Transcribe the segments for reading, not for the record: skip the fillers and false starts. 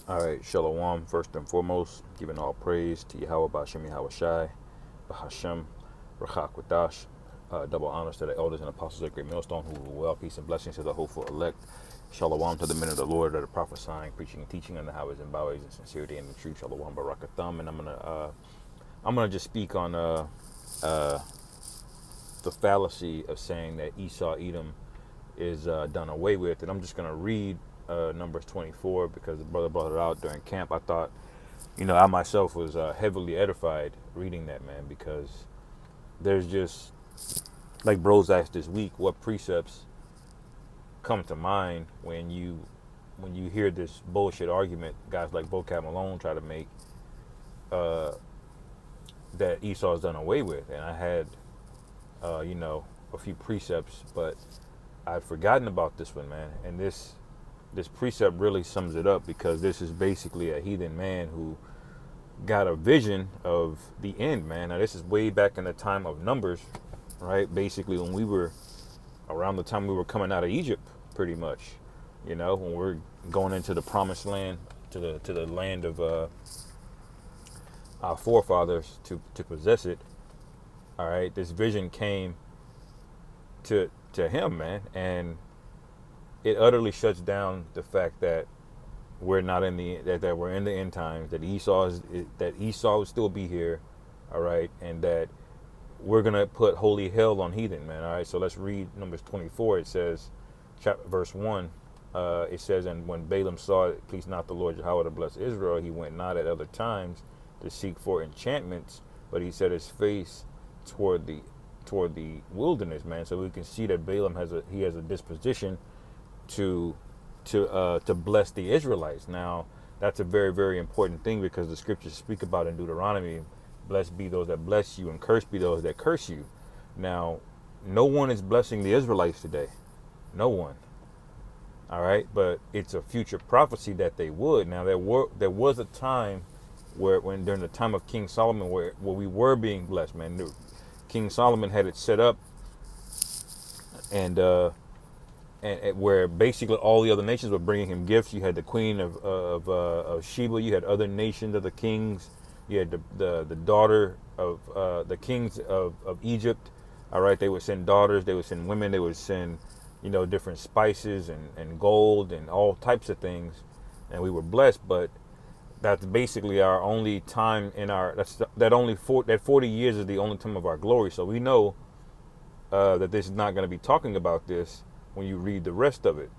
All right, Shalom, first and foremost, giving all praise to Yahweh Bashim Yahweh Shai, Bahashem, Rachak Wadash. Double honors to the elders and apostles of Great Millstone who rule well, peace and blessings to the hopeful elect. Shalom to the men of the Lord that are prophesying, preaching, and teaching on the highways and byways in sincerity and in truth. Shalom Barakatham. And I'm gonna just speak on the fallacy of saying that Esau Edom is done away with. And I'm just going to read Numbers 24 because the brother brought it out during camp. I thought, I myself was heavily edified reading that, man, because there's just, like bros asked this week, what precepts come to mind when you hear this bullshit argument guys like Vocab Malone try to make that Esau's done away with. And I had, a few precepts, but I'd forgotten about this one, man. And this precept really sums it up because this is basically a heathen man who got a vision of the end, man. Now, this is way back in the time of Numbers, right? Basically, when we were around the time we were coming out of Egypt, pretty much, when we're going into the promised land, to the land of our forefathers to possess it. All right, this vision came to him, man, and it utterly shuts down the fact that we're not in that we're in the end times, that Esau will still be here, all right, and that we're gonna put holy hell on heathen, man. All right, so let's read Numbers 24. It says, verse 1. It says, and when Balaam saw it pleased not the Lord Yahweh to bless Israel, he went not at other times to seek for enchantments, but he set his face toward the wilderness, man. So we can see that Balaam has a disposition to bless the Israelites. Now, that's a very, very important thing because the scriptures speak about in Deuteronomy, blessed be those that bless you and cursed be those that curse you. Now, no one is blessing the Israelites today. No one. All right, but it's a future prophecy that they would. Now, there was a time when during the time of King Solomon where we were being blessed, man. King Solomon had it set up, and where basically all the other nations were bringing him gifts. You had the queen of Sheba. You had other nations of the kings. You had the daughter of the kings of Egypt. All right, they would send daughters. They would send women. They would send, different spices and gold and all types of things. And we were blessed, but that's basically our only time in that 40 years is the only time of our glory. So we know that this is not going to be talking about this when you read the rest of it.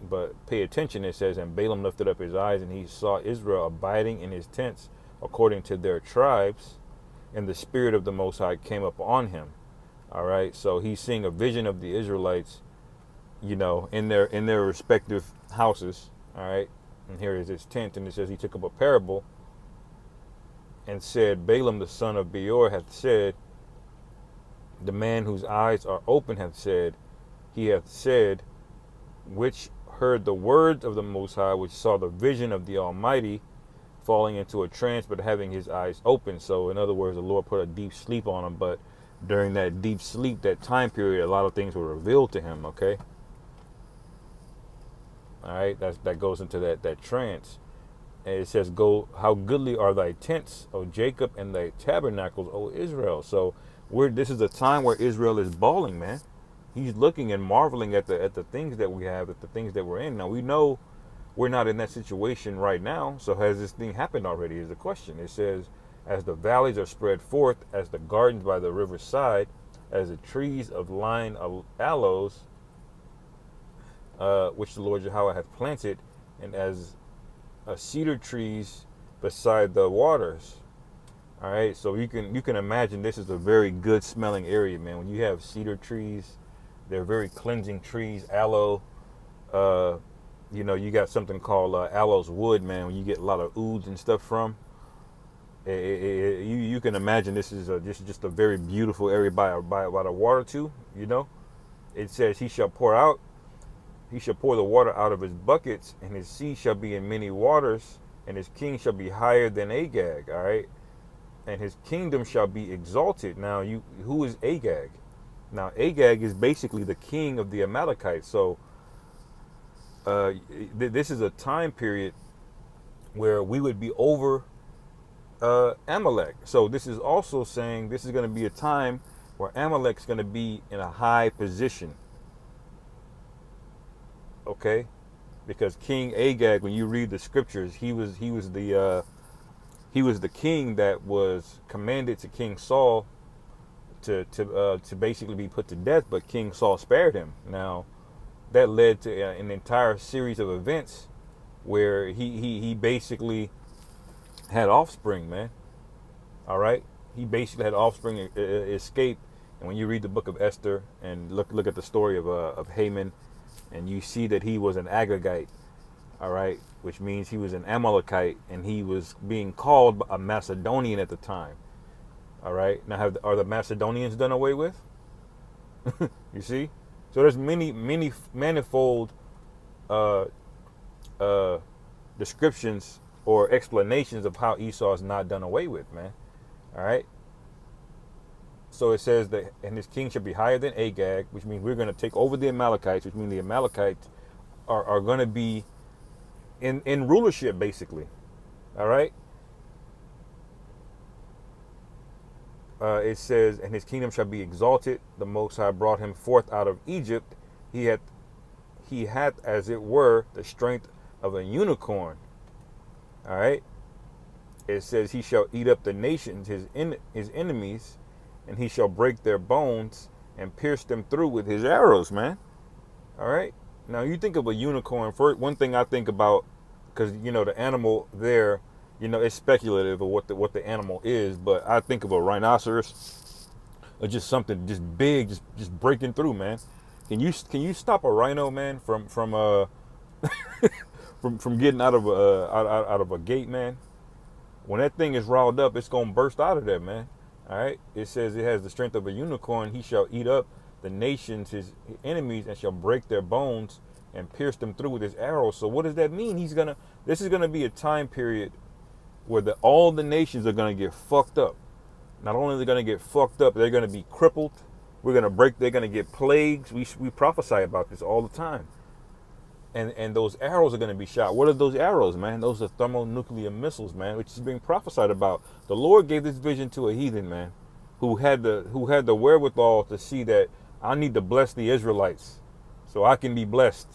But pay attention. It says, and Balaam lifted up his eyes and he saw Israel abiding in his tents according to their tribes, and the Spirit of the Most High came up on him. All right. So he's seeing a vision of the Israelites, in their respective houses. All right. And here is his tent, and it says he took up a parable and said, Balaam the son of Beor hath said, the man whose eyes are open hath said, he hath said, which heard the words of the Most High, which saw the vision of the Almighty, falling into a trance, but having his eyes open. So in other words, the Lord put a deep sleep on him, but during that deep sleep, that time period, a lot of things were revealed to him, okay? All right, that goes into that trance. And it says, "Go, how goodly are thy tents, O Jacob, and thy tabernacles, O Israel." So this is a time where Israel is bawling, man. He's looking and marveling at the things that we have, at the things that we're in. Now we know we're not in that situation right now. So has this thing happened already? Is the question. It says, "As the valleys are spread forth, as the gardens by the riverside, as the trees of line aloes." Which the Lord Yahweh hath planted, and as cedar trees beside the waters. All right, so you can imagine this is a very good smelling area, man. When you have cedar trees, they're very cleansing trees. Aloe, you got something called aloes wood, man. When you get a lot of ouds and stuff from, you can imagine this is just a very beautiful area by the water too. It says he shall pour the water out of his buckets, and his sea shall be in many waters, and his king shall be higher than Agag, all right? And his kingdom shall be exalted. Now, who is Agag? Now, Agag is basically the king of the Amalekites. So, this is a time period where we would be over Amalek. So this is also saying this is going to be a time where Amalek's going to be in a high position. Okay, because King Agag, when you read the scriptures, he was the king that was commanded to King Saul to basically be put to death, but King Saul spared him. Now that led to an entire series of events where he basically had offspring, man. All right, he basically had offspring escape. And when you read the book of Esther and look at the story of Haman, and you see that he was an Agagite, all right, which means he was an Amalekite, and he was being called a Macedonian at the time. All right, now are the Macedonians done away with? You see, so there's many manifold uh, descriptions or explanations of how Esau is not done away with, man. All right. So it says that, and his king shall be higher than Agag, which means we're going to take over the Amalekites, which means the Amalekites are going to be in rulership, basically. All right. It says, and his kingdom shall be exalted. The Most High brought him forth out of Egypt. He hath, as it were, the strength of a unicorn. All right. It says, he shall eat up the nations, his enemies, and he shall break their bones and pierce them through with his arrows, man. All right. Now you think of a unicorn. First, one thing I think about, because the animal there, it's speculative of what the animal is, but I think of a rhinoceros or just something just big, just breaking through, man. Can you stop a rhino, man, from from getting out of a gate, man? When that thing is riled up, it's gonna burst out of there, man. All right. It says it has the strength of a unicorn. He shall eat up the nations, his enemies, and shall break their bones and pierce them through with his arrows. So what does that mean? This is gonna be a time period where all the nations are gonna get fucked up. Not only are they gonna get fucked up, they're gonna be crippled. They're gonna get plagues. We prophesy about this all the time. And those arrows are going to be shot. What are those arrows, man? Those are thermonuclear missiles, man, which is being prophesied about. The Lord gave this vision to a heathen, man, who had the wherewithal to see that I need to bless the Israelites so I can be blessed.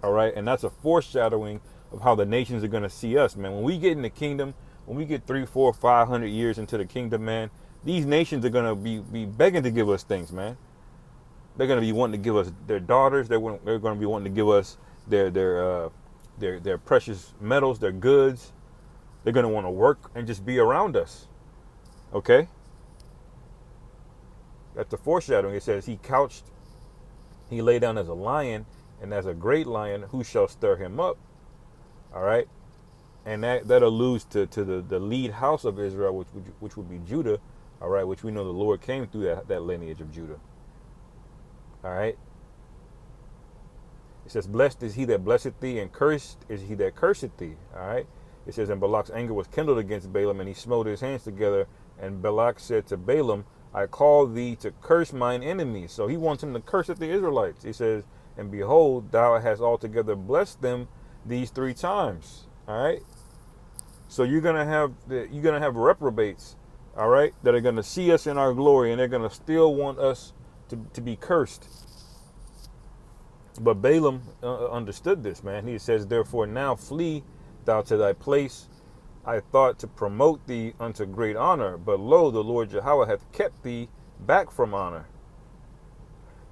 All right, and that's a foreshadowing of how the nations are going to see us, man. When we get in the kingdom, when we get 300, 400, 500 years into the kingdom, man, these nations are going to be begging to give us things, man. They're going to be wanting to give us their daughters. They're going to be wanting to give us their precious metals, their goods. They're going to want to work and just be around us. Okay? That's the foreshadowing. It says he lay down as a lion, and as a great lion, who shall stir him up? All right? And that alludes to the lead house of Israel, which would be Judah, all right, which we know the Lord came through that lineage of Judah. All right? It says, blessed is he that blesseth thee, and cursed is he that curseth thee. All right. It says, and Balak's anger was kindled against Balaam, and he smote his hands together. And Balak said to Balaam, I call thee to curse mine enemies. So he wants him to curse at the Israelites. He says, and behold, thou hast altogether blessed them these 3 times. All right. So you're gonna have reprobates, all right, that are gonna see us in our glory, and they're gonna still want us to be cursed. But Balaam understood this, man. He says, therefore now flee thou to thy place. I thought to promote thee unto great honor, but lo, the Lord Jehovah hath kept thee back from honor.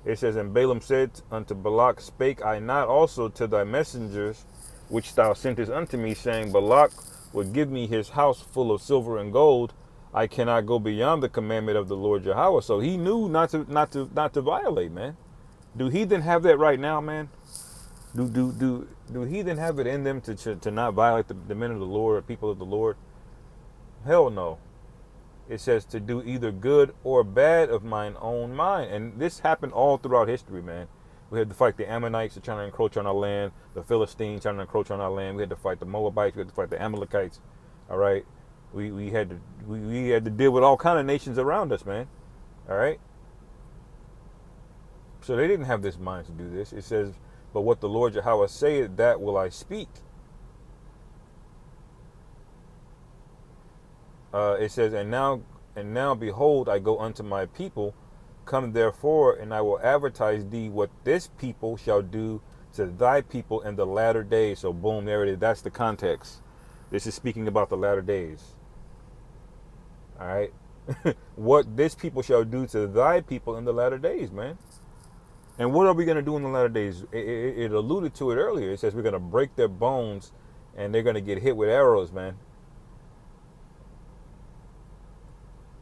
It says, and Balaam said unto Balak, spake I not also to thy messengers, which thou sentest unto me, saying, Balak would give me his house full of silver and gold. I cannot go beyond the commandment of the Lord Jehovah. So he knew not to violate, man. Do heathen have that right now, man? Do heathen have it in them to not violate the men of the Lord or people of the Lord? Hell no. It says to do either good or bad of mine own mind. And this happened all throughout history, man. We had to fight the Ammonites trying to encroach on our land, the Philistines trying to encroach on our land. We had to fight the Moabites. We had to fight the Amalekites. All right. We had to deal with all kind of nations around us, man. All right. So they didn't have this mind to do this. It says, but what the Lord Jehovah saith, that will I speak. It says, and now, behold, I go unto my people. Come therefore, and I will advertise thee what this people shall do to thy people in the latter days. So boom, there it is. That's the context. This is speaking about the latter days. All right. What this people shall do to thy people in the latter days, man. And what are we going to do in the latter days? It alluded to it earlier. It says we're going to break their bones and they're going to get hit with arrows, man.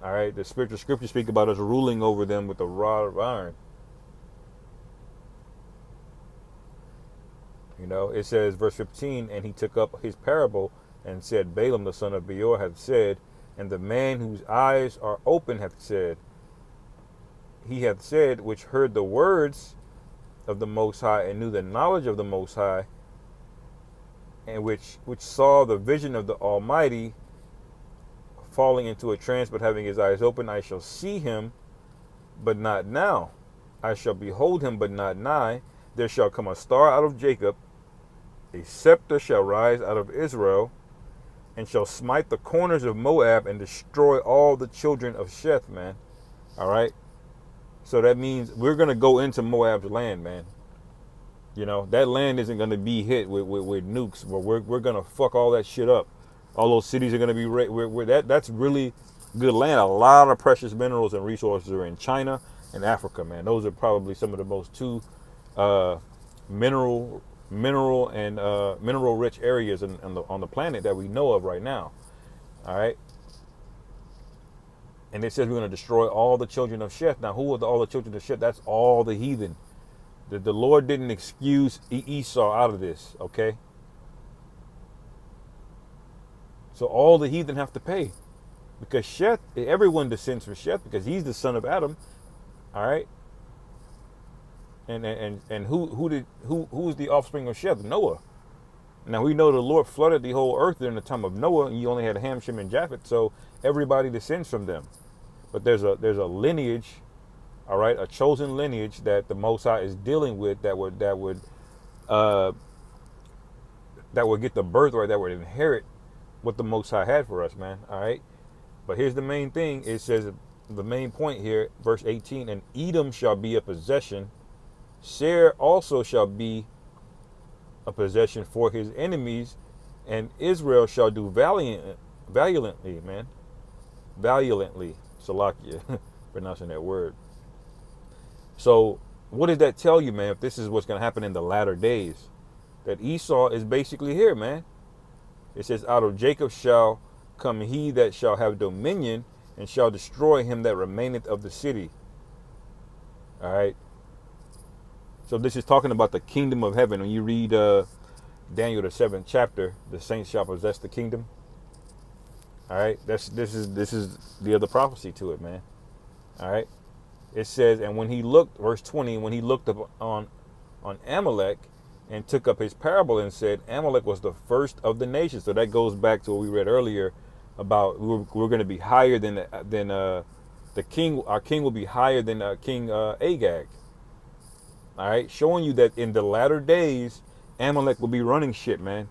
All right. The spiritual scriptures speak about us ruling over them with a rod of iron. You know, it says, verse 15, and he took up his parable and said, Balaam the son of Beor hath said, and the man whose eyes are open hath said, he hath said, which heard the words of the Most High and knew the knowledge of the Most High, and which saw the vision of the Almighty, falling into a trance, but having his eyes open, I shall see him, but not now. I shall behold him, but not nigh. There shall come a star out of Jacob, a scepter shall rise out of Israel, and shall smite the corners of Moab and destroy all the children of Sheth, man. All right. So that means we're going to go into Moab's land, man. You know, that land isn't going to be hit with nukes, but we're going to fuck all that shit up. All those cities are going to be that's really good land. A lot of precious minerals and resources are in China and Africa, man. Those are probably some of the most mineral rich areas on the planet that we know of right now. All right. And it says we're going to destroy all the children of Sheth. Now, who are all the children of Sheth? That's all the heathen. The Lord didn't excuse Esau out of this, okay? So all the heathen have to pay. Because Sheth, everyone descends from Sheth because he's the son of Adam. All right? And who's the offspring of Sheth? Noah. Now we know the Lord flooded the whole earth during the time of Noah, and you only had Ham, Shem, and Japheth, so everybody descends from them. But there's a lineage, all right, a chosen lineage that the Most High is dealing with that would get the birthright, that would inherit what the Most High had for us, man. All right. But here's the main thing. It says the main point here, verse 18, and Edom shall be a possession. Seir also shall be a possession for his enemies, and Israel shall do valiantly, man. Valiantly. Salakia, pronouncing that word. So what does that tell you, man, if this is what's going to happen in the latter days? That Esau is basically here, man. It says, out of Jacob shall come he that shall have dominion, and shall destroy him that remaineth of the city. All right. So this is talking about the kingdom of heaven. When you read Daniel the 7th chapter, the saints shall possess the kingdom. All right. This is the other prophecy to it, man. All right. It says, and when he looked, verse 20, when he looked up on Amalek and took up his parable and said, Amalek was the first of the nations. So that goes back to what we read earlier about we're going to be higher than the king. Our king will be higher than King Agag. All right, showing you that in the latter days, Amalek will be running shit, man.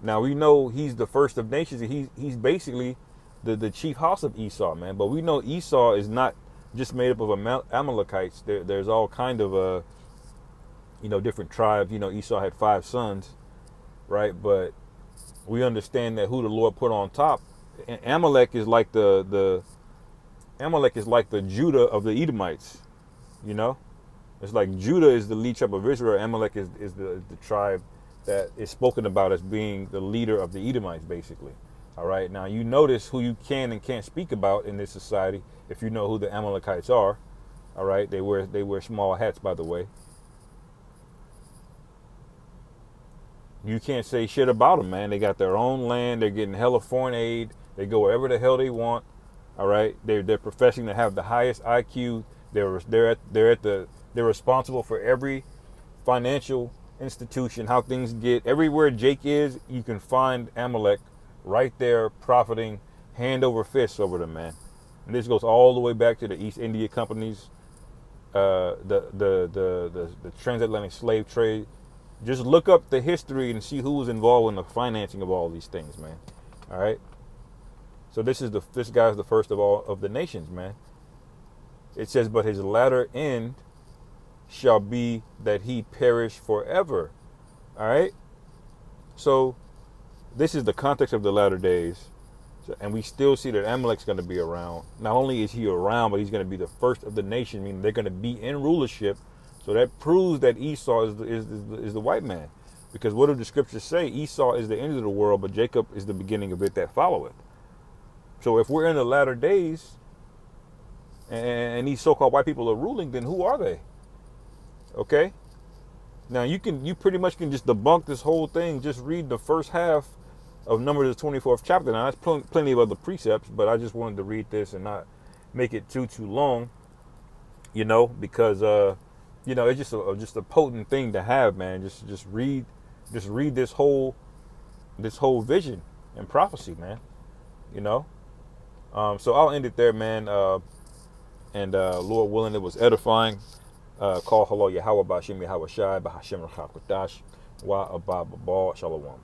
Now we know he's the first of nations. He's basically the chief house of Esau, man. But we know Esau is not just made up of Amalekites. There's all kind of different tribes. You know, Esau had 5 sons, right? But we understand that who the Lord put on top. Amalek is like the Judah of the Edomites. You know, it's like Judah is the lead tribe of Israel. Amalek is the tribe that is spoken about as being the leader of the Edomites, basically. All right. Now you notice who you can and can't speak about in this society if you know who the Amalekites are. All right. They wear small hats, by the way. You can't say shit about them, man. They got their own land. They're getting hella foreign aid. They go wherever the hell they want. All right. They're professing to have the highest IQ. They're responsible for every financial institution, how things get. Everywhere Jake is, you can find Amalek right there, profiting hand over fist over them, man. And this goes all the way back to the East India companies, the transatlantic slave trade. Just look up the history and see who was involved in the financing of all these things, man. All right. So this guy's the first of all of the nations, man. It says, but his latter end shall be that he perish forever. All right. So this is the context of the latter days. And we still see that Amalek's going to be around. Not only is he around, but he's going to be the first of the nation, meaning they're going to be in rulership. So that proves that Esau is the white man. Because what do the scriptures say? Esau is the end of the world, but Jacob is the beginning of it that followeth. So if we're in the latter days, and these so-called white people are ruling, then who are they? Okay? Now you pretty much can just debunk this whole thing. Just read the first half of Numbers, the 24th chapter. Now that's plenty of other precepts, but I just wanted to read this and not make it too long, because it's just a potent thing to have, man. Just read this whole vision and prophecy, man. So I'll end it there, man. And Lord willing, it was edifying. Call hello Yahweh Bashim Yahweh Shai Bahashem Rachakodash Wa Abba Babal Shalom.